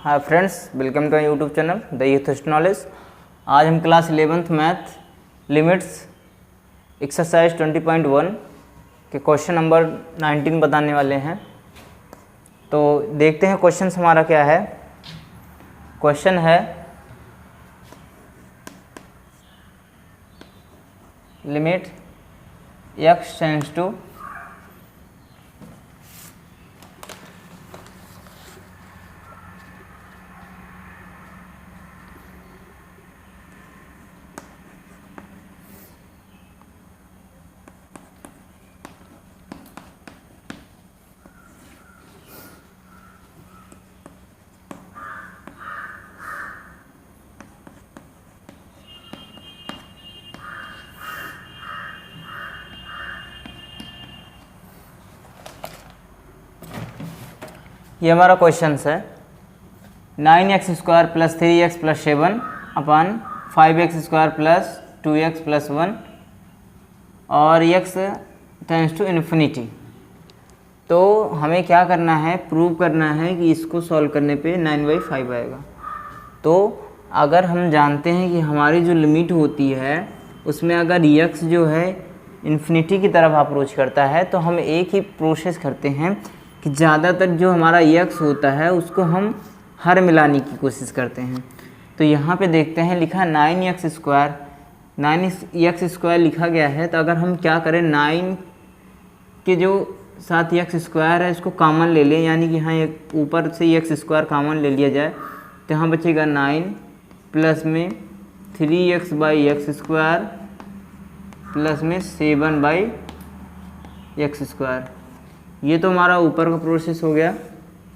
Hi friends, welcome to YouTube channel the youthest knowledge. आज हम class 11th math limits exercise 20.1 के question number 19 बताने वाले हैं। तो देखते हैं क्वेश्चन हमारा क्या है। क्वेश्चन है लिमिट x टेंड्स टू ये हमारा क्वेश्चन है 9x² + 3x + 7 अपन 5x² + 2x + 1 और x टेंड्स टू इन्फिनिटी। तो हमें क्या करना है, प्रूव करना है कि इसको सॉल्व करने पे 9/5 आएगा। तो अगर हम जानते हैं कि हमारी जो लिमिट होती है उसमें अगर x जो है इन्फिनिटी की तरफ अप्रोच करता है तो हम एक ही प्रोसेस करते हैं कि ज़्यादातर जो हमारा x होता है उसको हम हर मिलाने की कोशिश करते हैं। तो यहाँ पे देखते हैं लिखा 9x² लिखा गया है। तो अगर हम क्या करें, 9 के जो साथ x² है इसको कॉमन ले लें, यानी कि यहाँ एक ऊपर से x² कॉमन ले लिया जाए तो यहाँ बचेगा 9 प्लस में 3x/x² प्लस में 7/x²। ये तो हमारा ऊपर का प्रोसेस हो गया।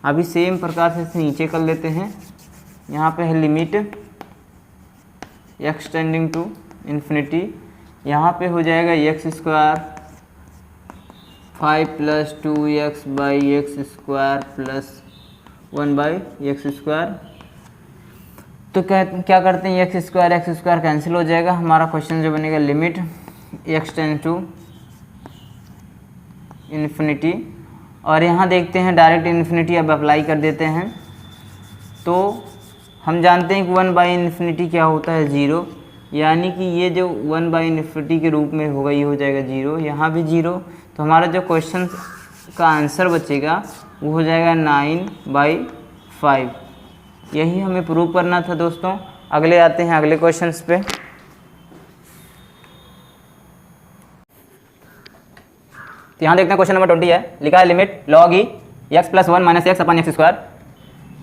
अभी सेम प्रकार से इसे नीचे कर लेते हैं। यहाँ पे है limit x tending to infinity. यहाँ पे हो जाएगा x² 5 + 2x/x² प्लस 1/x²। तो क्या करते हैं, x² कैंसिल हो जाएगा। हमारा क्वेश्चन जो बनेगा limit x tend to infinity. और यहाँ देखते हैं डायरेक्ट इन्फिनिटी अब अप्लाई कर देते हैं। तो हम जानते हैं कि 1/∞ क्या होता है, 0, यानी कि ये जो 1/∞ के रूप में होगा ये हो जाएगा 0, यहाँ भी 0। तो हमारा जो क्वेश्चन का आंसर बचेगा वो हो जाएगा 9/5। यही हमें प्रूव करना था दोस्तों। अगले आते हैं अगले क्वेश्चंस पे। तो यहाँ देखते हैं क्वेश्चन नंबर 20 है। लिखा है limit log e x + 1 - x/x²।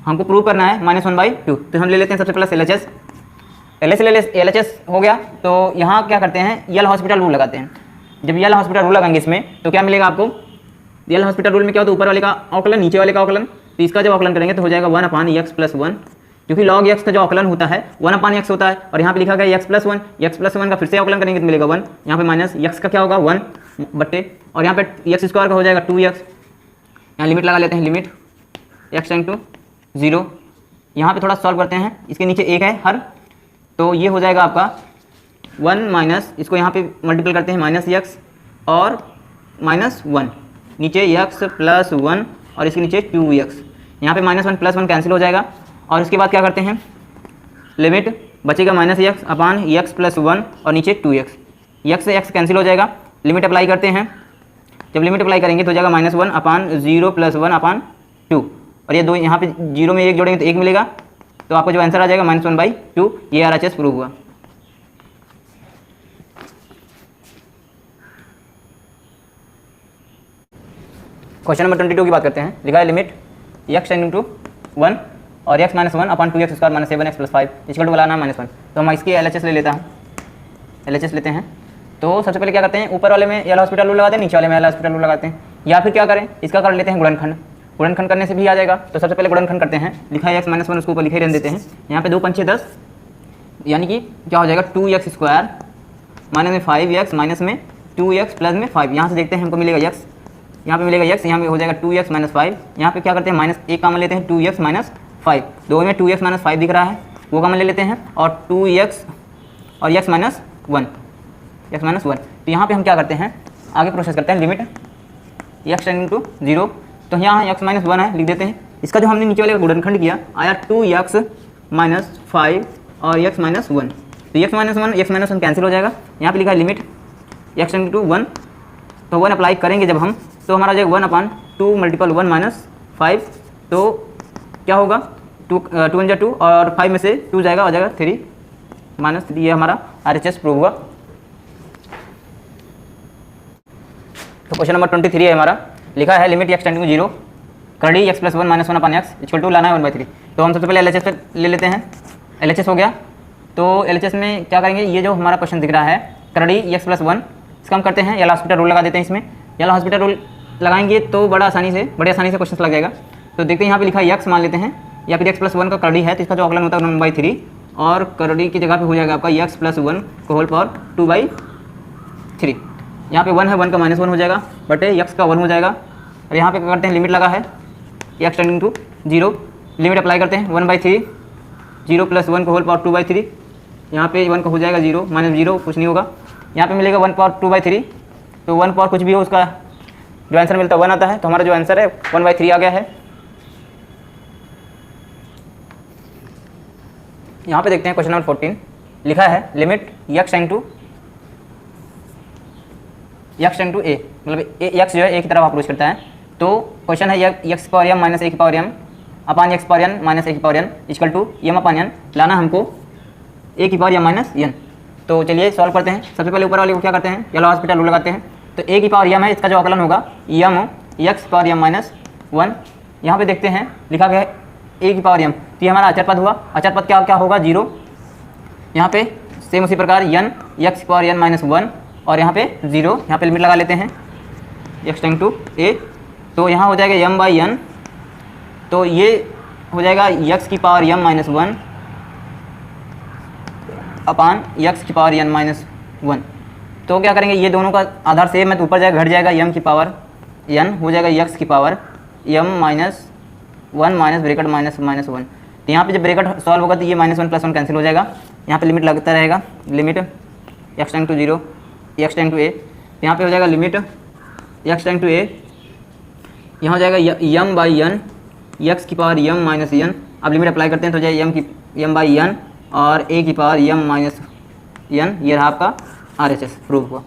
हमको प्रूव करना है -1/2। तो हम ले लेते हैं सबसे पहले LHS। LHS हो गया। तो यहाँ क्या करते हैं, यल हॉस्पिटल रूल लगाते हैं। जब यल हॉस्पिटल रूल लगाएंगे इसमें तो क्या मिलेगा आपको, यल हॉस्पिटल रूल में क्या होता है, ऊपर वाले का अवकलन नीचे वाले का अवकलन। तो इसका जब अवकलन करेंगे तो हो जाएगा 1/x + 1, क्योंकि log x का जो अवकलन होता है 1/x होता है। और यहाँ पे लिखा गया x + 1, x + 1 का फिर से अवकलन करेंगे तो मिलेगा 1। यहाँ पे माइनस x का क्या होगा 1 बट्टे, और यहाँ पे x² का हो जाएगा 2x। यहाँ लिमिट लगा लेते हैं, लिमिट x टेंड टू 0। यहाँ पे थोड़ा सॉल्व करते हैं, इसके नीचे 1 है हर, तो ये हो जाएगा आपका 1 माइनस, इसको यहाँ पे मल्टीपल करते हैं -x और -1, नीचे x + 1 और इसके नीचे 2x। यहाँ पे -1 + 1 कैंसिल हो जाएगा। और इसके बाद क्या करते हैं, लिमिट बचेगा -x/x + 1 और नीचे 2x। x से x कैंसिल हो जाएगा। लिमिट अप्लाई करते हैं। जब लिमिट अप्लाई करेंगे तो हो जाएगा -1/0 + 1/2। और ये दो यहाँ पे 0 में 1 जोड़ेंगे तो 1 मिलेगा। तो आपको जो आंसर आ जाएगा -1/2। ये RHS प्रूव हुआ। क्वेश्चन नंबर 22 की बात करते हैं। लिखा है लिमिट x टेंडिंग टू 1 और x - 1/2x² - 7x + 5 इसका टू बनाना है -1। तो हम इसकी LHS ले लेते हैं। तो सबसे पहले क्या करते हैं, ऊपर वाले में यल हॉस्पिटल रूल लगाते हैं, नीचे वाले में यल हॉस्पिटल रूल लगाते हैं। या फिर क्या करें, इसका कर लेते हैं गुणनखंड करने से भी आ जाएगा। तो सबसे पहले गुणनखंड करते हैं। लिखा है x - 1 उसको ऊपर लिखे रहने देते हैं। यहाँ पे 2 × 5 = 10, यानी कि क्या हो जाएगा 2x² माइनस में 5x माइनस में 2x प्लस में 5। यहाँ से देखते हैं हमको मिलेगा x, यहाँ पे मिलेगा x, यहाँ पे हो जाएगा 2x - 5। यहाँ पे क्या करते हैं, -1 कॉमन लेते हैं, 2x - 5। दो में 2x - 5 दिख रहा है, वो कॉमन ले लेते हैं, और 2x और x - 1। तो यहाँ पे हम क्या करते हैं, आगे प्रोसेस करते हैं। लिमिट x टेंडिंग टू 0, तो यहाँ x - 1 है, लिख देते हैं। इसका जो हमने नीचे वाले का गुणनखंड किया आया 2x माइनस 5 और x माइनस 1, तो x माइनस 1 कैंसिल हो जाएगा। यहाँ पे लिखा है लिमिट x टेंडिंग टू 1, तो 1 अप्लाई करेंगे जब हम, तो हमारा जो 1/2 मल्टीपल 1 माइनस 5, तो क्या होगा 2 × 2 और 5 में से 2 जाएगा, हो जाएगा 3 माइनस 3। ये हमारा RHS प्रूव हुआ। तो क्वेश्चन नंबर 23 है हमारा, लिखा है लिमिट x टेंडिंग टू 0 करड़ी x plus 1 minus 1/x equal to लाना है 1/3। तो हम सबसे पहले LHS पे ले लेते हैं। LHS हो गया, तो LHS में क्या करेंगे, ये जो हमारा क्वेश्चन दिख रहा है करड़ी x प्लस 1, इसका हम करते हैं यल हॉस्पिटल रूल लगा देते हैं। इसमें यल हॉस्पिटल रूल लगाएंगे तो बड़े आसानी से क्वेश्चन लग जाएगा। तो देखते हैं यहाँ पे लिखा है x मान लेते हैं, या फिर x प्लस 1 का करड़ी है तो इसका जो अवकलन होता है 1/3, और करड़ी की जगह पे हो जाएगा आपका x प्लस 1 का होल पावर 2/3। यहाँ पे 1 है, 1 का -1 हो जाएगा बटे x का 1 हो जाएगा। और यहाँ पे क्या करते हैं, लिमिट लगा है x tending to 0, limit apply करते हैं 1/3, 0 प्लस 1 का होल पावर 2/3। यहाँ पे 1 का हो जाएगा 0 माइनस 0 कुछ नहीं होगा, यहाँ पे मिलेगा 1 पावर 2/3। तो 1 पावर कुछ भी हो उसका जो आंसर मिलता है 1 आता है, तो हमारा जो आंसर है 1/3 आ गया है। यहाँ पे देखते हैं क्वेश्चन नंबर 14, लिखा है limit x tending to a, मतलब x जो है a की तरफ अप्रोच करता है। तो क्वेश्चन है x power m minus a की power m upon x power n minus a की power n equal to m upon n, लाना हमको a की पावर m माइनस n। तो चलिए सॉल्व करते हैं। सबसे पहले ऊपर वाले को क्या करते हैं, यल हॉस्पिटल रूल लगाते हैं। तो a की पावर m है, इसका जो अवकलन होगा m x power m minus 1। यहाँ पे देखते हैं लिखा गया है a की पावर m, तो ये हमारा अचर पद हुआ। अचर पद क्या होगा 0। यहाँ पे सेम उसी प्रकार n x power n minus 1 और यहाँ पे 0, यहाँ पे लिमिट लगा लेते हैं x टेंडिंग टू a। तो यहाँ हो जाएगा m/n, तो ये हो जाएगा x की पावर m माइनस 1 अपान x की पावर n माइनस 1। तो क्या करेंगे, ये दोनों का आधार सेम है तो ऊपर जाएगा, घट जाएगा m की पावर n, हो जाएगा x की power m minus 1 minus bracket minus 1। तो यहाँ पे जब ब्रैकेट सॉल्व होगा तो ये -1 + 1 कैंसिल हो जाएगा। यहाँ पे लिमिट लगता रहेगा, limit x tending to 0 x tending to a, यहाँ पे हो जाएगा limit x tending to a, यहाँ हो जाएगा m/n x की पावर m माइनस n। अब लिमिट अप्लाई करते हैं तो हो जाएगा m/n और a की पावर m माइनस n। ये रहा आपका RHS प्रूव हुआ।